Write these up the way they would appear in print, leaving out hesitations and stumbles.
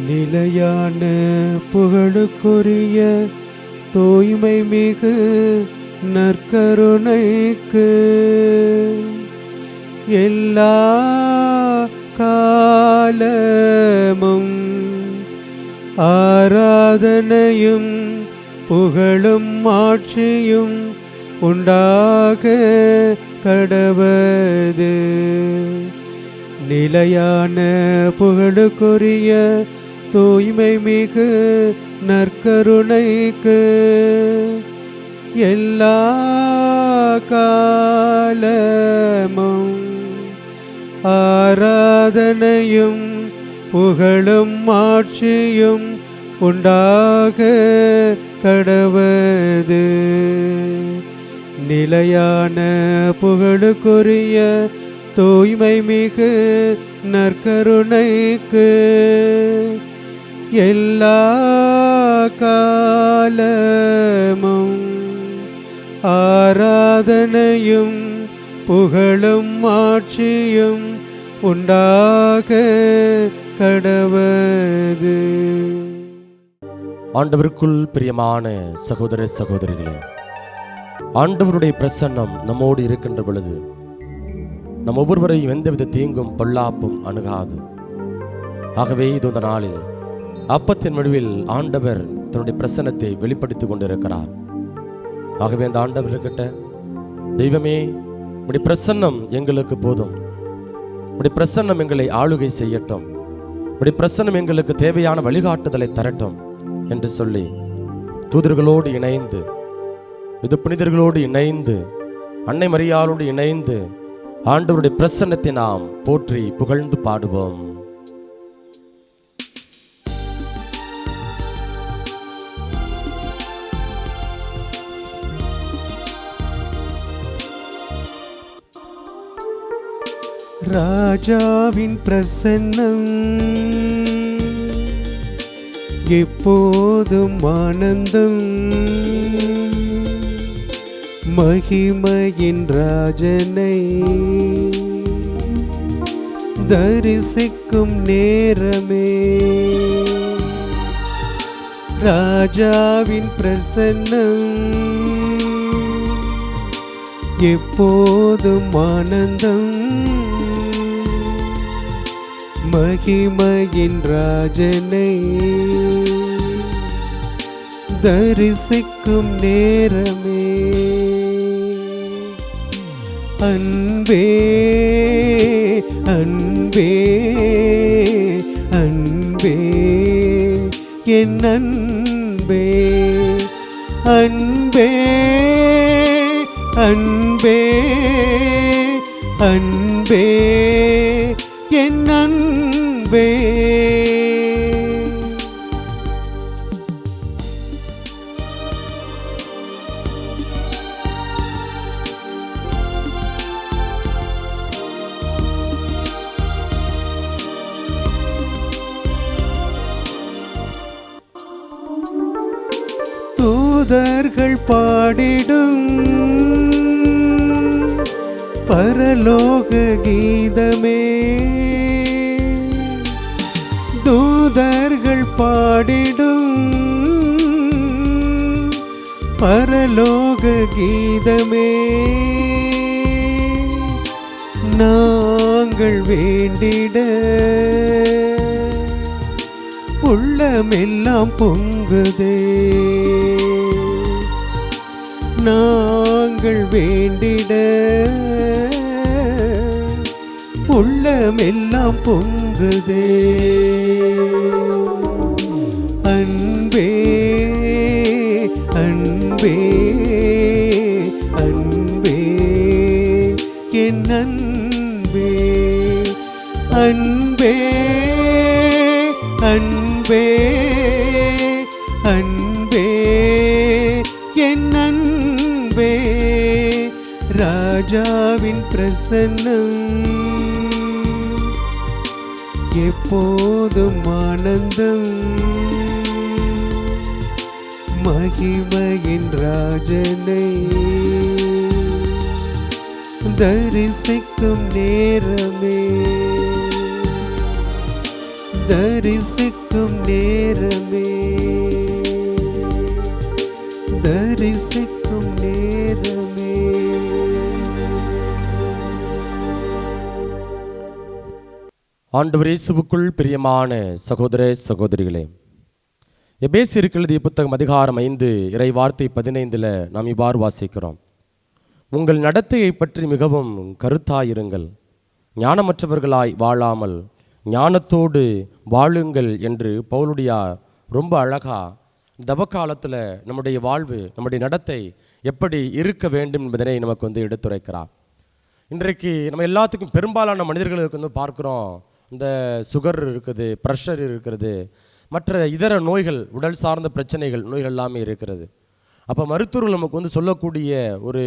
நிலையான புகழுக்குரிய தூய்மை மிகு நற்கருணைக்கு எல்லா காலமும் ஆராதனையும் புகழும் ஆட்சியும் உண்டாக கடவது. நிலையான புகழுக்குரிய தூய்மை மிகு நற்கருணைக்கு எல்லா காலமும் ஆராதனையும் புகழும் ஆட்சியும் உண்டாக கடவது. நிலையான புகழுக்குரிய தூய்மை மிகு நற்கருணைக்கு எல்லா காலமும் ஆராதனையும் புகழும் ஆட்சியும் உண்டாக கடவது. ஆண்டவருக்குள் பிரியமான சகோதர சகோதரிகளே, ஆண்டவருடைய பிரசன்னம் நம்மோடு இருக்கின்ற பொழுது நம் ஒவ்வொருவரையும் எந்தவித தீங்கும் பொல்லாப்பும் அணுகாது. ஆகவே இது இந்த நாளில் அப்பத்தின் முடிவில் ஆண்டவர் தன்னுடைய பிரசன்னத்தை வெளிப்படுத்தி கொண்டிருக்கிறார். ஆகவே அந்த ஆண்டவர்கிட்ட, தெய்வமே உடைய பிரசன்னம் எங்களுக்கு போதும், உடைய பிரசன்னம் எங்களை ஆளுகை செய்யட்டும், உடைய பிரசன்னம் எங்களுக்கு தேவையான வழிகாட்டுதலை தரட்டும் என்று சொல்லி தூதர்களோடு இணைந்து, இது புனிதர்களோடு இணைந்து, அன்னை மரியாளோடு இணைந்து ஆண்டவருடைய பிரசன்னத்தை நாம் போற்றி புகழ்ந்து பாடுவோம். ராஜாவின் பிரசன்னம் எப்போதும் ஆனந்தம், மகிமையின் ராஜனை தரிசிக்கும் நேரமே. ராஜாவின் பிரசன்னம் எப்போதும் ஆனந்தம், மகிமையின் ராஜனை தரிசிக்கும் நேரமே. அன்பே அன்பே அன்பே என் அன்பே, அன்பே அன்பே அன்பே என் அன்பே. தூதர்கள் பாடிடும் பரலோக கீதமே, தூதர்கள் பாடிடும் பரலோக கீதமே. நாங்கள் வேண்டிட உள்ளமெல்லாம் பொங்குதே, நாங்கள் வேண்டிட உள்ளமெல்லாம் பொங்குதே. அன்பே அன்பே அன்பே என் அன்பே, அன்பே அன்பே அன்பே என் அன்பே. ராஜாவின் பிரசன்னம் எப்போதும் ஆனந்தம், மகிமையின் ராஜனை தரிசிக்கும் நேரமே. தரிசிக்கும் நேரமே, தரிசிக்கும் நேரமே. ஆண்டவர் இயேசுவுக்குள் பிரியமான சகோதர சகோதரிகளே, எபேசியருக்கு எழுதிய புத்தகம் அதிகாரம் 5 இறை வார்த்தை 15 நாம் இவ்வாறு வாசிக்கிறோம். உங்கள் நடத்தையை பற்றி மிகவும் கருத்தாயிருங்கள், ஞானமற்றவர்களாய் வாழாமல் ஞானத்தோடு வாழுங்கள் என்று பவுலுடையார் ரொம்ப அழகா தவக்காலத்தில் நம்முடைய வாழ்வு, நம்முடைய நடத்தை எப்படி இருக்க வேண்டும் என்பதனை நமக்கு எடுத்துரைக்கிறார். இன்றைக்கு நம்ம எல்லாத்துக்கும் பெரும்பாலான மனிதர்களுக்கு பார்க்குறோம், இந்த சுகர் இருக்குது, ப்ரெஷர் இருக்கிறது, மற்ற இதர நோய்கள், உடல் சார்ந்த பிரச்சனைகள், நோய்கள் எல்லாமே இருக்கிறது. அப்போ மருத்துவர்கள் நமக்கு சொல்லக்கூடிய ஒரு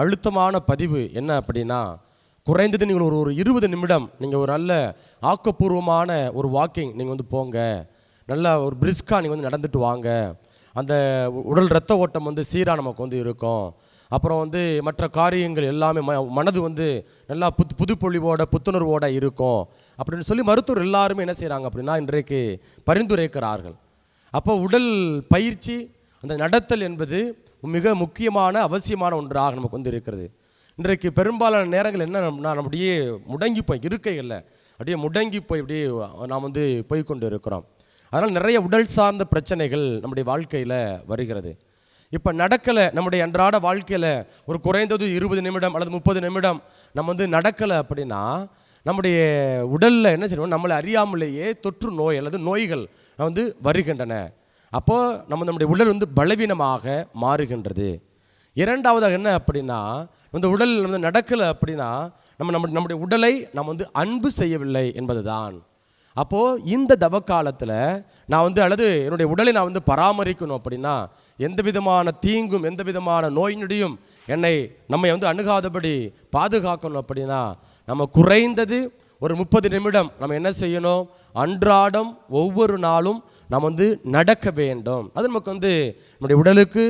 அழுத்தமான பதிவு என்ன அப்படின்னா, குறைந்தது நீங்கள் ஒரு 20 நிமிடம் நீங்கள் ஒரு நல்ல ஆக்கப்பூர்வமான ஒரு வாக்கிங் நீங்கள் போங்க, நல்லா ஒரு பிரிஸ்காக நீங்கள் நடந்துட்டு வாங்க, அந்த உடல் இரத்த ஓட்டம் சீராக நமக்கு இருக்கும். அப்புறம் மற்ற காரியங்கள் எல்லாமே மனது நல்லா புதுப்பொழிவோட புத்துணர்வோடு இருக்கும் அப்படின்னு சொல்லி மருத்துவர் எல்லாருமே என்ன செய்கிறாங்க அப்படின்னா இன்றைக்கு பரிந்துரைக்கிறார்கள். அப்போ உடல் பயிற்சி, அந்த நடத்தல் என்பது மிக முக்கியமான அவசியமான ஒன்றாக நமக்கு இருக்கிறது. இன்றைக்கு பெரும்பாலான நேரங்கள் என்ன அப்படியே முடங்கி போய் இருக்கையில் அப்படியே முடங்கி போய் அப்படியே நாம் போய்கொண்டு இருக்கிறோம். அதனால் நிறைய உடல் சார்ந்த பிரச்சனைகள் நம்முடைய வாழ்க்கையில் வருகிறது. இப்போ நடக்கலை, நம்முடைய அன்றாட வாழ்க்கையில் ஒரு குறைந்தது 20 நிமிடம் அல்லது 30 நிமிடம் நம்ம நடக்கலை அப்படின்னா நம்முடைய உடலில் என்ன செய்யணும், நம்மளை அறியாமலேயே தொற்று நோய் அல்லது நோய்கள் வருகின்றன. அப்போது நம்முடைய உடல் பலவீனமாக மாறுகின்றது. இரண்டாவதாக என்ன அப்படின்னா, இந்த உடல் நடக்கலை அப்படின்னா நம்முடைய உடலை நாம் அன்பு செய்யவில்லை என்பது தான். அப்போது இந்த தவக்காலத்தில் நான் அல்லது என்னுடைய உடலை நான் பராமரிக்கணும் அப்படின்னா, எந்த விதமான தீங்கும் எந்த விதமான நோய் நொடியும் நம்மை அணுகாதபடி பாதுகாக்கணும் அப்படின்னா, நம்ம குறைந்தது ஒரு 30 நிமிடம் நம்ம என்ன செய்யணும், அன்றாடம் ஒவ்வொரு நாளும் நாம் நடக்க வேண்டும். அது நமக்கு நம்முடைய உடலுக்கு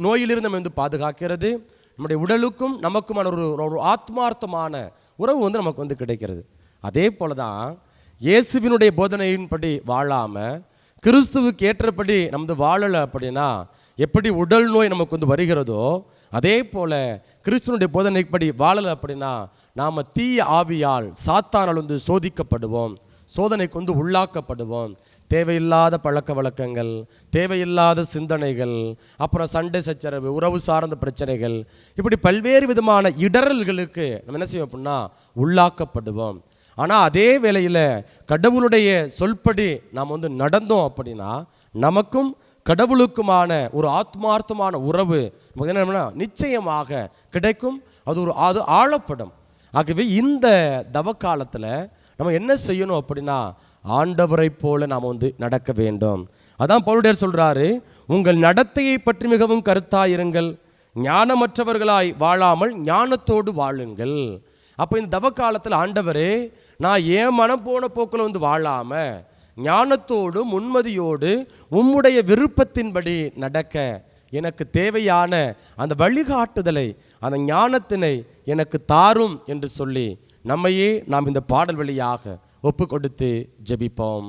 நோயிலிருந்து நம்ம பாதுகாக்கிறது, நம்முடைய உடலுக்கும் நமக்குமான ஒரு ஆத்மார்த்தமான உறவு நமக்கு கிடைக்கிறது. அதே போல தான் இயேசுவினுடைய போதனையின்படி வாழாமல் கிறிஸ்துவுக்கு ஏற்றபடி நம்ம வாழலை அப்படின்னா எப்படி உடல் நோய் நமக்கு வருகிறதோ, அதே போல் கிறிஸ்துவனுடைய போதனைப்படி வாழலை அப்படின்னா நாம் தீய ஆவியால் சாத்தானால் சோதிக்கப்படுவோம், சோதனைக்கு உள்ளாக்கப்படுவோம். தேவையில்லாத பழக்க வழக்கங்கள், தேவையில்லாத சிந்தனைகள், அப்புறம் சண்டை சச்சரவு, உறவு சார்ந்த பிரச்சனைகள், இப்படி பல்வேறு விதமான இடரல்களுக்கு நம்ம என்ன செய்வோம் அப்படின்னா உள்ளாக்கப்படுவோம். ஆனால் அதே வேளையில் கடவுளுடைய சொல்படி நாம் நடந்தோம் அப்படின்னா நமக்கும் கடவுளுக்குமான ஒரு ஆத்மார்த்தமான உறவு என்னன்னா நிச்சயமாக கிடைக்கும். அது ஆழப்படும். ஆகவே இந்த தவக்காலத்தில் நம்ம என்ன செய்யணும் அப்படின்னா, ஆண்டவரை போல நாம் நடக்க வேண்டும். அதான் பவுலுடையார் சொல்கிறாரு, உங்கள் நடத்தையை பற்றி மிகவும் கருத்தாயிருங்கள், ஞானமற்றவர்களாய் வாழாமல் ஞானத்தோடு வாழுங்கள். அப்போ இந்த தவக்காலத்தில் ஆண்டவரே, நான் ஏன் மனம் போன போக்கில் வாழாமல் ஞானத்தோடு முன்மதியோடு உம்முடைய விருப்பத்தின்படி நடக்க எனக்கு தேவையான அந்த வழிகாட்டுதலை, அந்த ஞானத்தினை எனக்கு தாரும் என்று சொல்லி நம்மையே நாம் இந்த பாடல் வழியாக ஒப்பு கொடுத்து ஜெபிப்போம்.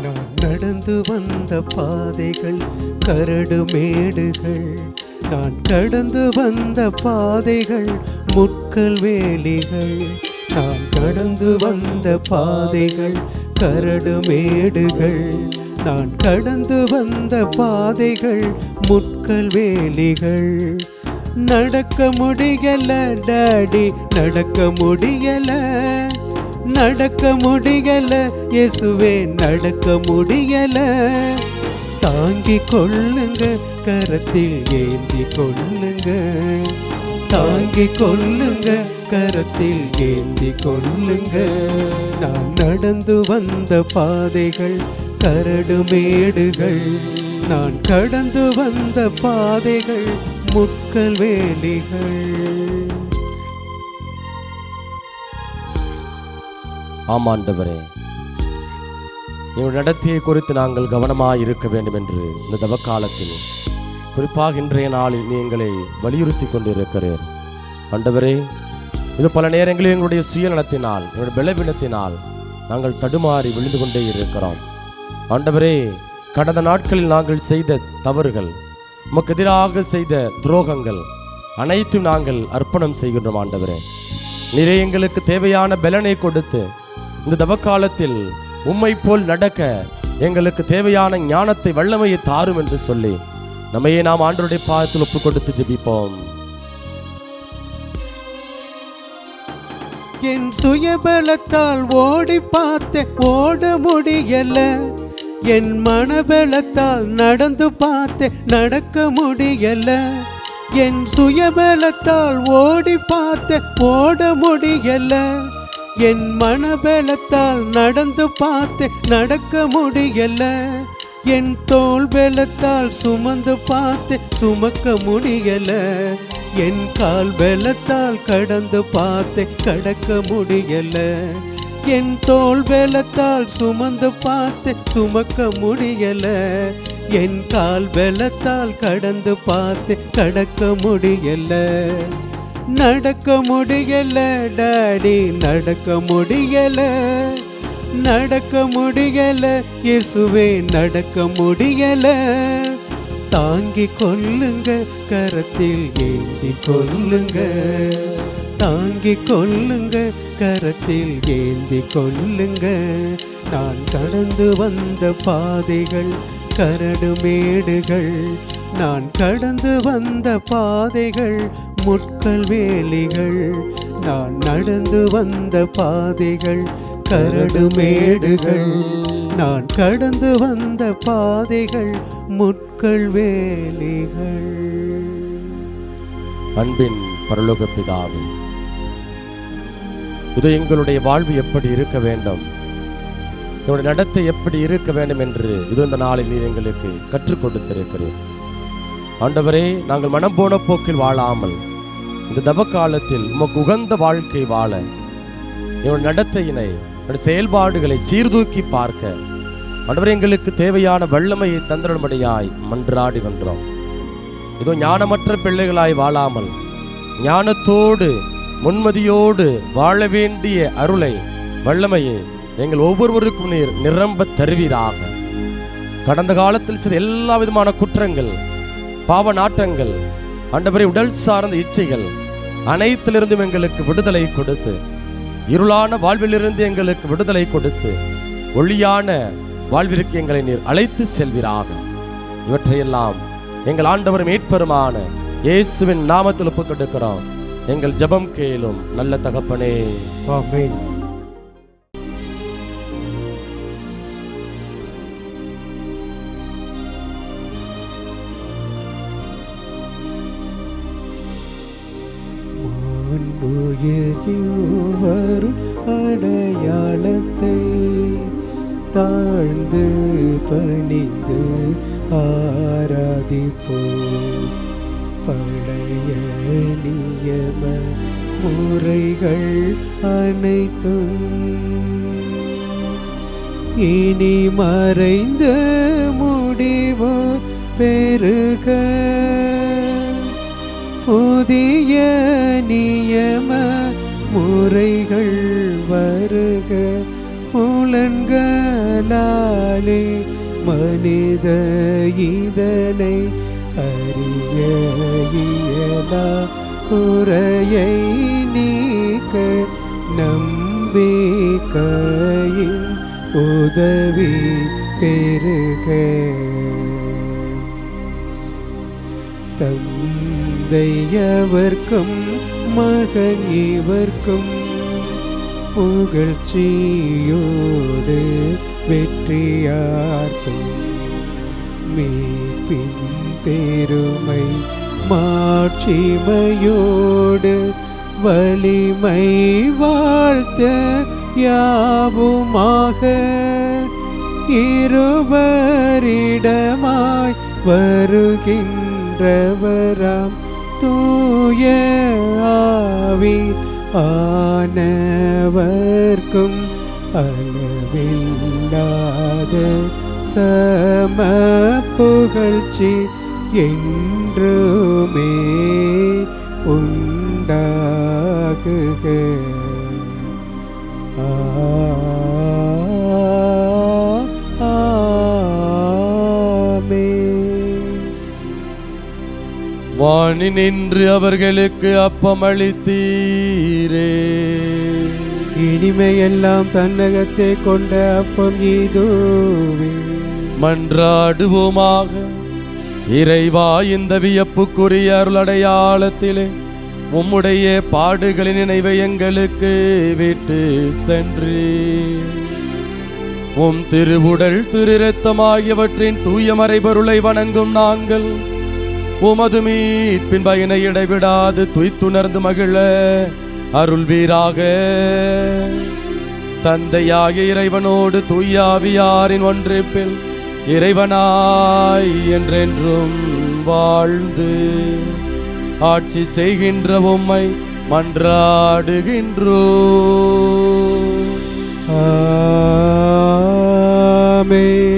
நான் நடந்து வந்த பாதைகள் கரடு மேடுகள், நான் கடந்து வந்த பாதைகள் முட்கள் வேலிகள். நான் கடந்து வந்த பாதைகள் கரடு மேடுகள், நான் கடந்து வந்த பாதைகள் முட்கள் வேலிகள். நடக்க முடியல டாடி, நடக்க முடியல, நடக்க முடியல இயேசுவே, நடக்க முடியல. தாங்கி கொள்ளுங்க, கரத்தில் ஏந்தி கொள்ளுங்க, தாங்கி கொள்ளுங்க, கரத்தில் ஏந்தி கொள்ளுங்க. நான் நடந்து வந்த பாதைகள் கரடு மேடுகள், நான் கடந்து வந்த பாதைகள் முட்கள் வேலிகள். ஆமாண்டவரே, எங்கள் நடத்தையை குறித்து நாங்கள் கவனமாக இருக்க வேண்டும் என்று இந்த தவக்காலத்தில், குறிப்பாக இன்றைய நாளில் நீ எங்களை வலியுறுத்தி கொண்டிருக்கிறீர். ஆண்டவரே, இது பல நேரங்களில் எங்களுடைய சுயநலத்தினால், எங்களுடைய பலவீனத்தினால் நாங்கள் தடுமாறி விழுந்து கொண்டே இருக்கிறோம். ஆண்டவரே, கடந்த நாட்களில் நாங்கள் செய்த தவறுகள், உமக்கு எதிராக செய்த துரோகங்கள் அனைத்தும் நாங்கள் அர்ப்பணம் செய்கின்றோம். ஆண்டவரே, நீரே எங்களுக்கு தேவையான பலனை கொடுத்து இந்த தவக்காலத்தில் உம்மை போல் நடக்க எங்களுக்கு தேவையான ஞானத்தை வல்லமையை தாரும் என்று சொல்லி நம்மையே நாம் ஆண்டவருடைய பாதத்தில் ஒப்பு கொடுத்து ஜெபிப்போம். என் சுயபலத்தால் ஓடி பார்த்து ஓட முடியல, என் மனபலத்தால் நடந்து பார்த்து நடக்க முடியல. என் சுயபலத்தால் ஓடி பார்த்து ஓட முடியல, என் மனபலத்தால் நடந்து பார்த்து நடக்க முடியல. என் தோள் பலத்தால் சுமந்து பார்த்து சுமக்க முடியல, என் கால் பலத்தால் கடந்து பார்த்து கடக்க முடியல. என் தோள் பலத்தால் சுமந்து பார்த்து சுமக்க முடியல, என் கால் பலத்தால் கடந்து பார்த்து கடக்க முடியல. நடக்க முடியல டாடி, நடக்க முடியல, நடக்க முடியல இயேசுவே, நடக்க முடியல. தாங்கி கொள்ளுங்க, கரத்தில் ஏந்தி கொள்ளுங்க, தாங்கி கொள்ளுங்க, கரத்தில் ஏந்தி கொள்ளுங்க. நான் கடந்து வந்த பாதைகள் கரடு மேடுகள், நான் கடந்து வந்த பாதைகள் முட்கள் வேலிகள். நான் நடந்து வந்த பாதைகள் கரடு மேடுகள், நான் கடந்து வந்த பாதைகள் முட்கள் வேலிகள். அன்பின் பரலோக பிதாவே, இது எங்களுடைய வாழ்வு எப்படி இருக்க வேண்டும், எங்களுடைய நடத்தை எப்படி இருக்க வேண்டும் என்று இது இந்த நாளில் நீர் எங்களுக்கு கற்றுக் கொடுத்திருக்கிறீர். ஆண்டவரே, நாங்கள் மனம் போன போக்கில் வாழாமல் இந்த தவ காலத்தில் உமக்கு உகந்த வாழ்க்கை வாழ எங்களுடைய நடத்தையினை, செயல்பாடுகளை சீர்தூக்கி பார்க்க ஆண்டவரே எங்களுக்கு தேவையான வல்லமையை தந்திரமடையாய் மன்றாடி வென்றோம். இதோ ஞானமற்ற பிள்ளைகளாய் வாழாமல் ஞானத்தோடு முன்மதியோடு வாழ வேண்டிய அருளை வல்லமையை எங்கள் ஒவ்வொருவருக்கும் நீர் நிரம்ப தருவீராக. கடந்த காலத்தில் செய்த எல்லா விதமான குற்றங்கள், பாவ நாட்டங்கள், ஆண்டவரே உடல் சார்ந்த இச்சைகள் அனைத்திலிருந்தும் எங்களுக்கு விடுதலை கொடுத்து, இருளான வாழ்விலிருந்து எங்களுக்கு விடுதலை கொடுத்து, ஒளியான வாழ்விற்கு எங்களை நீர் அழைத்து செல்வீராக. இவற்றையெல்லாம் எங்கள் ஆண்டவர் மீட்பெருமான இயேசுவின் நாமத்தில் ஒப்புக் கொடுக்கிறோம். எங்கள் ஜெபம் கேளும் நல்ல தகப்பனே, ஆமென். வரும் அடையாளத்தை தாழ்ந்து பணிந்து ஆராதிப்போம். பழைய நியம முறைகள் அனைத்தும் இனி மறைந்து முடிவோ பெருக, புதிய நியம முறைகள் வருக. புலன்களாலே மனித இதனை அறிய இயலா, குறையை நீக்க நம்பிக்கையின் உதவி பெருக. தந்தையவர்க்கும் மகன் இவர்க்கும் புகழ்ச்சியோடு வெற்றியார்க்கும் மீட்பின் பெருமை மாட்சிமையோடு வலிமை வாழ்த்த யாவுமாக. இருவரிடமாய் வருகின்றவராம் தூய ஆவி ஆனவர்க்கும் அளவில்லாத சம புகழ்ச்சி என்றுமே உண்டாகுக. வாணி நின்று அவர்களுக்கு அப்பமளித்தீரே. இனிமையெல்லாம் தன்னகத்தை கொண்ட அப்பம் இதுவே. மன்றாடுவோமாக. இறைவா, இந்த வியப்புக்குரிய அருளடையாளத்திலே உம்முடைய பாடுகளின் நினைவை எங்களுக்கு விட்டு சென்று உம் திருவுடல் திரு இரத்தமாகியவற்றின் தூய மறைபொருளை வணங்கும் நாங்கள் உமது மீட்பின் பயனை இடைவிடாது துய்த்துணர்ந்து மகிழ அருள்வீராக. தந்தையாகிய இறைவனோடு தூயாவியாரின் ஒன்றிப்பில் இறைவனாய் என்றென்றும் வாழ்ந்து ஆட்சி செய்கின்ற உம்மை மன்றாடுகின்றோம். ஆமென்.